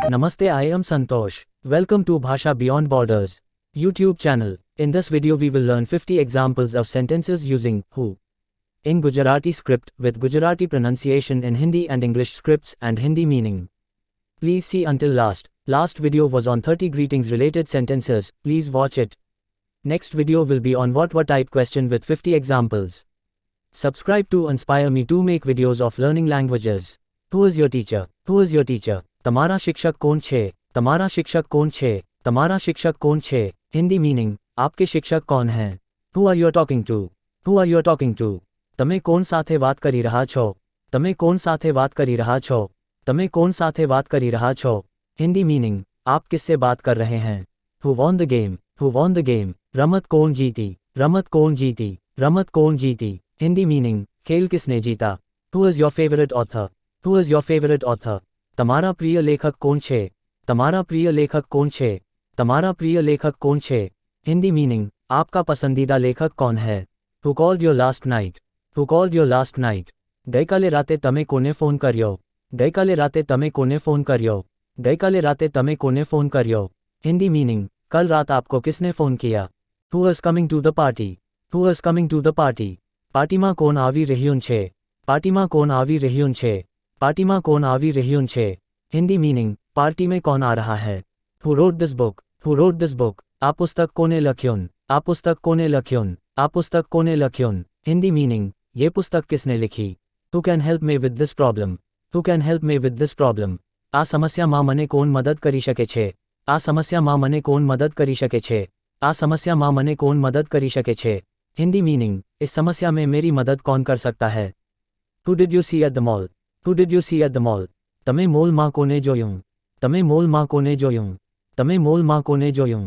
Namaste, I am Santosh. Welcome to Bhasha Beyond Borders YouTube channel. In this video we will learn 50 examples of sentences using who in Gujarati script with Gujarati pronunciation in Hindi and English scripts and Hindi meaning. Please see until last. Last video was on 30 greetings related sentences. Please watch it. Next video will be on what type question with 50 examples. Subscribe to inspire me to make videos of learning languages. Who is your teacher? Who is your teacher? तमारा शिक्षक कौन छे? तमारा शिक्षक कौन छे? तमारा शिक्षक कौन छे? हिंदी मीनिंग आपके शिक्षक कौन हैं? Who are you talking to? Who are you talking to? તમે કોણ સાથે વાત કરી રહ્યા છો? તમે કોણ સાથે વાત કરી રહ્યા છો? તમે કોણ સાથે વાત કરી રહ્યા છો? हिंदी मीनिंग आप किससे बात कर रहे हैं? Who won the game? Who won the game? रमत कौन जीती? रमत कौन जीती? रमत कौन जीती? हिंदी मीनिंग खेल किसने जीता? Who is your favorite author? Who is your favorite author? તમારા પ્રિય લેખક કોણ છે? તમારા પ્રિય લેખક કોણ છે? તમારા પ્રિય લેખક કોણ છે? हिंदी मीनिंग आपका पसंदीदा लेखक कौन है? Who called your last night? Who called your last night? ગઈકાલે રાતે તમે કોને ફોન કર્યો? ગઈકાલે રાતે તમે કોને ફોન કર્યો? ગઈકાલે રાતે તમે કોને ફોન કર્યો? हिंदी मीनिंग कल रात आपको किसने फोन किया? Who is coming to the party? Who is coming to the party? પાર્ટીમાં કોણ આવી રહ્યું છે? પાર્ટીમાં કોણ આવી રહ્યું છે? પાર્ટીમાં કોણ આવી રહ્યું છે? हिंदी मीनिंग पार्टी में कौन आ रहा है? Who wrote this book? Who wrote this book? આ પુસ્તક કોને લખ્યું? આ પુસ્તક કોને લખ્યું? આ પુસ્તક કોને લખ્યું? हिंदी मीनिंग ये पुस्तक किसने लिखी? Who can help me with this problem? Who can help me with this problem? આ સમસ્યામાં મને કોણ મદદ કરી શકે છે? આ સમસ્યામાં મને કોણ મદદ કરી શકે છે? આ સમસ્યામાં મને કોણ મદદ કરી શકે છે? हिंदी मीनिंग इस समस्या में मेरी मदद कौन कर सकता है? Who did you see at the mall? Who did you see at the mall? તમે મોલમાં કોને જોયું? તમે મોલમાં કોને જોયું? તમે મોલમાં કોને જોયું?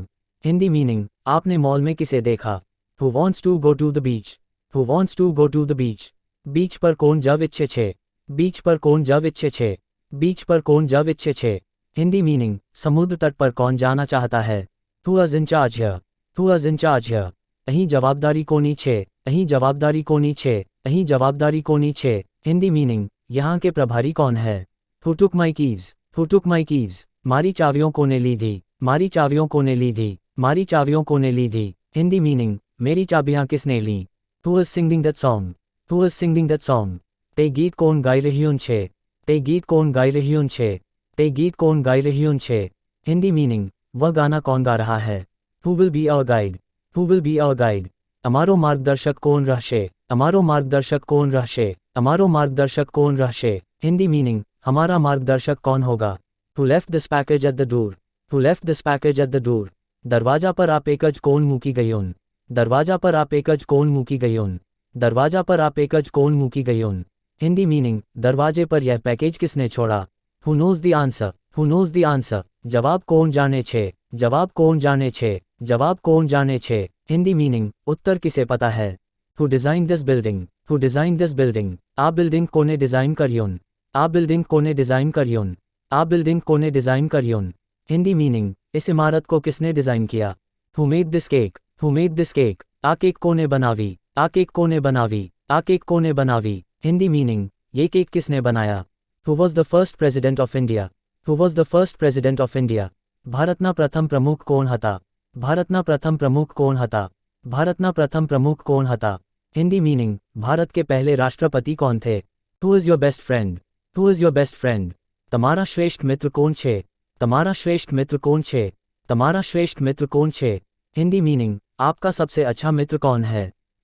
हिंदी मीनिंग आपने मॉल में किसे देखा? Who wants to go to the beach? Who wants to go to the beach? बीच पर कौन जब इच्छे छे? बीच पर कौन जब इच्छे छे? बीच पर कौन जब इच्छे छे? हिंदी मीनिंग समुद्र तट पर कौन जाना चाहता है? Who is in charge here? Who is in charge here? અહીં જવાબદારી કોની છે? અહીં જવાબદારી કોની છે? અહીં જવાબદારી કોની છે? हिंदी मीनिंग यहाँ के प्रभारी कौन है? Who took my keys? Who took my keys? मारी चावियों कोने ली थी? मारी चावियों कोने ली थी? मारी चावियों कोने ली थी? हिंदी मीनिंग मेरी चाबियां किसने ली? Who is singing that song? Who is singing that song? તે ગીત કોણ ગાઈ રહ્યું છે? તે ગીત કોણ ગાઈ રહ્યું છે? તે ગીત કોણ ગાઈ રહ્યું છે? हिंदी मीनिंग वह गाना कौन गा रहा है? Who will be our guide? Who will be our guide? અમારો માર્ગદર્શક કોણ રહેશે? અમારો માર્ગદર્શક કોણ રહેશે? અમારો માર્ગદર્શક કોણ રહેશે? हिंदी मीनिंग हमारा मार्गदर्शक कौन होगा? Who left this package at the door? Who left this package at the door? दरवाजा पर आप एकज कौन मूकी गयोन? दरवाजा पर आप एकज कौन मूकी गयोन? दरवाजा पर आप एकज कौन मूकी गयोन? हिंदी मीनिंग दरवाजे पर यह पैकेज किसने छोड़ा? Who knows the answer? Who knows the answer? जवाब कौन जाने छे? जवाब कौन जाने छे? जवाब कौन जाने छे? हिंदी मीनिंग उत्तर किसे पता है? Who designed this building? Who designed this building? આ બિલ્ડિંગ કોને ડિઝાઇન કર્યોન? આ બિલ્ડિંગ કોને ડિઝાઇન કર્યોન? આ બિલ્ડિંગ કોને ડિઝાઇન કર્યોન? हिंदी मीनिंग इस इमारत को किसने डिज़ाइन किया? Who made this cake? Who made this cake? આ કેક કોને બનાવી? આ કેક કોને બનાવી? આ કેક કોને બનાવી? हिंदी मीनिंग ये केक किसने बनाया? Who was the first president of India? Who was the first president of India? ભારતના પ્રથમ પ્રમુખ કોણ હતા? ભારતના પ્રથમ પ્રમુખ કોણ હતા? ભારતના પ્રથમ પ્રમુખ કોણ હતા? हिंदी मीनिंग भारत के पहले राष्ट्रपति कौन थे? Who is your best friend? Who is your best friend? તમારા શ્રેષ્ઠ મિત્ર કોણ છે? તમારા શ્રેષ્ઠ મિત્ર કોણ છે? તમારા શ્રેષ્ઠ મિત્ર કોણ છે? हिंदी मीनिंग आपका सबसे अच्छा मित्र कौन है?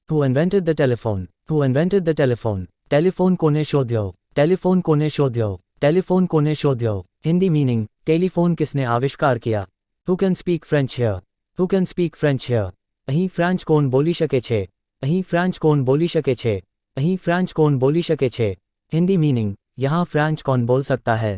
Who invented the telephone? Who invented the telephone? Telephone कोने शोध्यो? टेलीफोन कोने शोध्यो? टेलीफोन कोने शोध्यो? हिंदी मीनिंग टेलीफोन किसने आविष्कार किया? Who can speak French here? Who can speak French here? અહીં ફ્રેન્ચ કોણ બોલી શકે છે? અહીં ફ્રેન્ચ કોણ બોલી શકે છે? અહીં ફ્રેન્ચ કોણ બોલી શકે છે? हिंदी मीनिंग यहाँ फ्रेंच कौन बोल सकता है?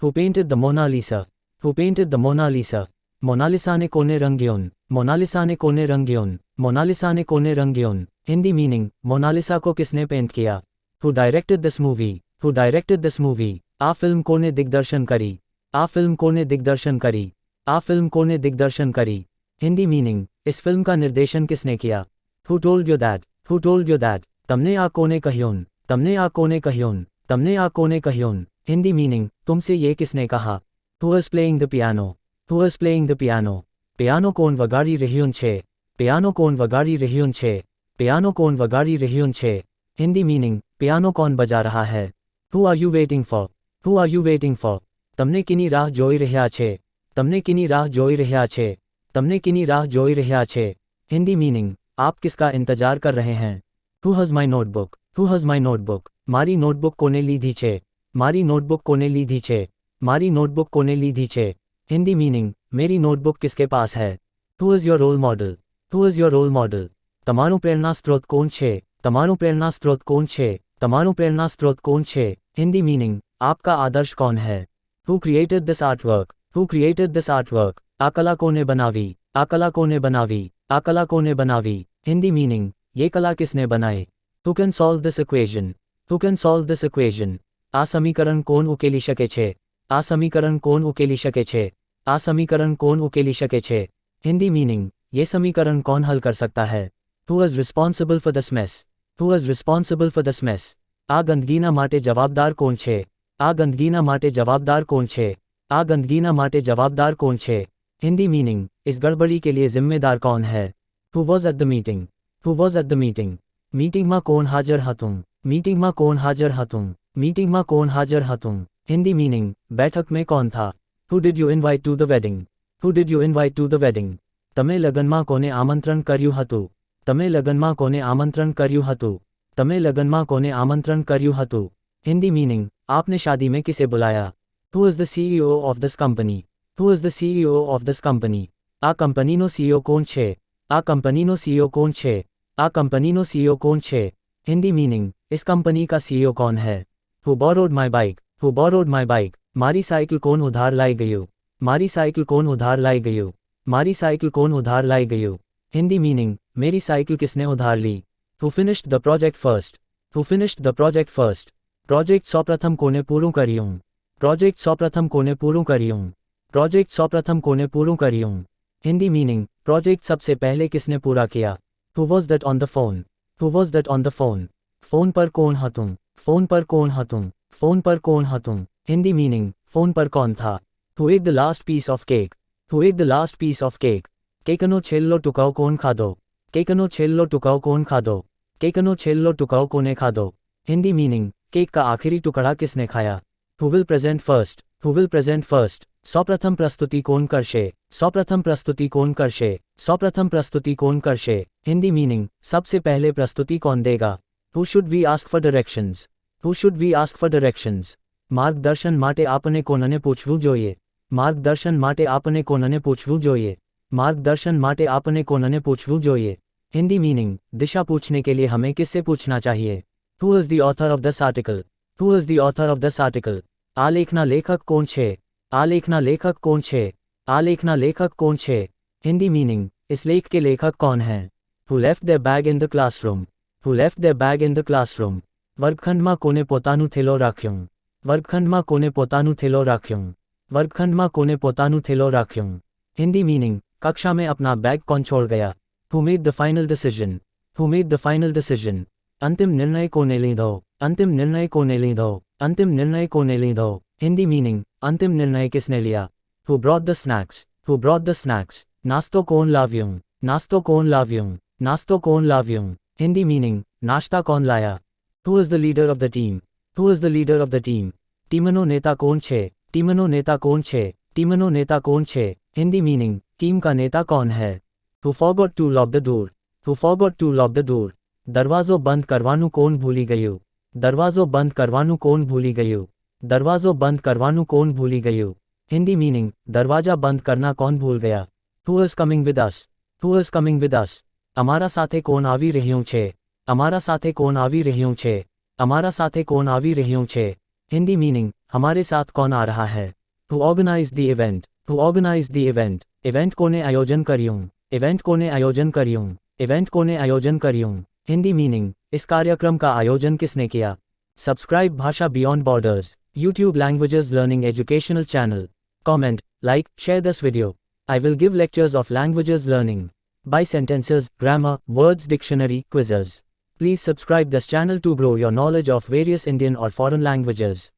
Who painted the Mona Lisa? Who painted the Mona Lisa? Mona Lisa ने कोने रंग्योन? मोनालिसा ने कोने रंग्योन? मोनालिसा ने कोने रंग्योन? हिंदी मीनिंग मोनालिसा को किसने पेंट किया? Who directed this movie? Who directed this movie? આ ફિલ્મ કોને દિગ્દર્શન કરી? આ ફિલ્મ કોને દિગ્દર્શન કરી? આ ફિલ્મ કોને દિગ્દર્શન કરી? हिंदी मीनिंग इस फिल्म का निर्देशन किसने किया? Who told you that? Who told you that? तमने आ कोने कह्योन? तमने आ कोने कह्योन? तमने आ कोने कह्योन? हिंदी मीनिंग तुमसे ये किसने कहा? Who is playing the piano? Who is playing the piano? Piano કોણ વગાડી રહ્યું છે? Piano કોણ વગાડી રહ્યું છે? Piano કોણ વગાડી રહ્યું છે? Hindi meaning, piano કોણ બજા રહા है? Who are you waiting for? Who are you waiting for? તમને કિની રાહ જોઈ રહ્યા છે? તમને કિની રાહ જોઈ રહ્યા છે? તમને કિની રાહ જોઈ રહ્યા છે? Hindi meaning, आप किसका इंतजार कर रहे हैं? Who has my notebook? Who has my notebook? મારી નોટબુક કોને લીધી છે? મારી નોટબુક કોને લીધી છે? મારી નોટબુક કોને લીધી છે? Hindi meaning, मेरी नोटबुक किसके पास है? Who is your role model? Who is your role model? તમારું પ્રેરણા સ્ત્રોત કોણ છે? તમારું પ્રેરણા સ્ત્રોત કોણ છે? તમારું પ્રેરણા સ્ત્રોત કોણ છે? Hindi meaning, आपका आदर्श कौन है? Who created this artwork? Who created this artwork? આ કલા કોને બનાવી? આ કલા કોને બનાવી? આ કલા કોને બનાવી? Hindi meaning, ये कला किसने बनाई? Who can solve this equation? Who can solve this equation? આ સમીકરણ કોણ ઉકેલી શકે છે? આ સમીકરણ કોણ ઉકેલી શકે છે? આ સમીકરણ કોણ ઉકેલી શકે છે? Hindi meaning, ये समीकरण कौन हल कर सकता है? Who is responsible for this mess? Who is responsible for this mess? આ ગંદકીના માટે જવાબદાર કોણ છે? આ ગંદકીના માટે જવાબદાર કોણ છે? આ ગંદકીના માટે જવાબદાર કોણ છે? Hindi meaning, इस गड़बड़ी के लिए जिम्मेदार कौन है? Who was at the meeting? Who was at the meeting? મીટિંગમાં કોણ હાજર હતું? મીટિંગમાં કોણ હાજર હતું? મીટિંગમાં કોણ હાજર હતું? Hindi meaning, बैठक में कौन था? Who did you invite to the wedding? Who did you invite to the wedding? તમે લગ્નમાં કોને આમંત્રણ કર્યું હતું? તમે લગ્નમાં કોને આમંત્રણ કર્યું હતું? તમે લગ્નમાં કોને આમંત્રણ કર્યું હતું? Hindi meaning, आपने शादी में किसे बुलाया? Who is the CEO of this company? Who is the CEO of this company? આ કંપનીનો CEO કોણ છે? આ કંપનીનો CEO કોણ છે? આ કંપનીનો CEO કોણ છે? Hindi meaning, इस कंपनी का CEO कौन है? Who borrowed my bike? Who borrowed my bike? મારી સાયકલ કોણ ઉધાર લાઈ ગયું? મારી સાયકલ કોણ ઉધાર લાઈ ગયું? મારી સાયકલ કોણ ઉધાર લાઈ ગયું? Hindi meaning, मेरी साइकिल किसने उधार ली? Who finished the project first? Who finished the project first? Project સૌપ્રથમ કોને પૂરું કર્યું? પ્રોજેક્ટ સૌપ્રથમ કોને પૂરું કર્યું? પ્રોજેક્ટ સૌપ્રથમ કોને પૂરું કર્યું? Hindi meaning, પ્રોજેક્ટ सबसे पहले किसने पूरा किया? Who was that on the phone? Who was that on the phone? Phone पर कौन હતું? फोन पर कौन હતું? फोन पर कौन હતું? Hindi meaning, फोन पर कौन था? Who ate the last piece of cake? Who ate the last piece of cake? કેકનો છેલ્લો ટુકડો કોણ ખાધો? કેકનો છેલ્લો ટુકડો કોણ ખાધો? કેકનો છેલ્લો ટુકડો કોને ખાધો? Hindi meaning, केक का आखिरी टुकड़ा किसने खाया? Who will present first? Who will present first? સૌપ્રથમ પ્રસ્તુતિ કોણ કરશે? સૌપ્રથમ પ્રસ્તુતિ કોણ કરશે? સૌપ્રથમ પ્રસ્તુતિ કોણ કરશે? Hindi meaning, सबसे पहले प्रस्तुति कौन देगा? Who should we ask for directions? Who should we ask for directions? માર્ગદર્શન માટે આપને કોનને પૂછવું જોઈએ? માર્ગદર્શન માટે આપને કોનને પૂછવું જોઈએ? માર્ગદર્શન માટે આપને કોનને પૂછવું જોઈએ? Hindi meaning, दिशा पूछने के लिए हमें किससे पूछना चाहिए? Who is the author of this article? Who is the author of this article? આ લેખના લેખક કોણ છે? આ લેખના લેખક કોણ છે? આ લેખના લેખક કોણ છે? Hindi meaning, इस लेख के लेखक कौन हैं? Who left their bag in the classroom? Who left their bag in the classroom? વર્ગખંડમાં કોને પોતાનું થેલો રાખ્યું? વર્ગખંડમાં કોને પોતાનું થેલો રાખ્યું? વર્ગખંડમાં કોને પોતાનું થેલો રાખ્યું? Hindi meaning, कक्षा में अपना बैग कौन छोड़ गया? Who made the final decision? Who made the final decision? अंतिम निर्णय कोने લીધો? अंतिम निर्णय कोने લીધો? अंतिम निर्णय कोने લીધો? Hindi meaning, अंतिम निर्णय किसने लिया? Who brought the snacks? Who brought the snacks? नास्तो कौन लाव्યું? नास्तो कौन लाव्યું? नास्तो कौन लाव्યું? Hindi meaning, नाश्ता कौन लाया? Who is the leader of the team? Who is the leader of the team? ટીમનો नेता कौन છે? टीमनो नेता कौन છે? टीमनो नेता कौन છે? Hindi meaning, टीम का नेता कौन है? Who forgot to lock the door? Who forgot to lock the door? દરવાજો બંધ કરવાનું કોણ ભૂલી ગયું? દરવાજો બંધ કરવાનું કોણ ભૂલી ગયું? દરવાજો બંધ કરવાનું કોણ ભૂલી ગયું? Hindi meaning, દરવાજા બંધ કરना कौन भूल गया? Who is coming with us? Who is coming with us? અમારા સાથે કોણ આવી રહ્યું છે? અમારા સાથે કોણ આવી રહ્યું છે? અમારા સાથે કોણ આવી રહ્યું છે? Hindi meaning, हमारे साथ कौन आ रहा है? Who organized the event? Who organized the event? Event कोने आयोजन करियों? इवेंट कोने आयोजन करियों? इवेंट कोने आयोजन करियों? Hindi meaning, इस कार्यक्रम का आयोजन किसने किया? Subscribe भाषा Beyond Borders, YouTube Languages Learning Educational Channel. Comment, like, share this video. I will give lectures of languages learning by sentences, grammar, words dictionary, quizzes. Please subscribe this channel to grow your knowledge of various Indian or foreign languages.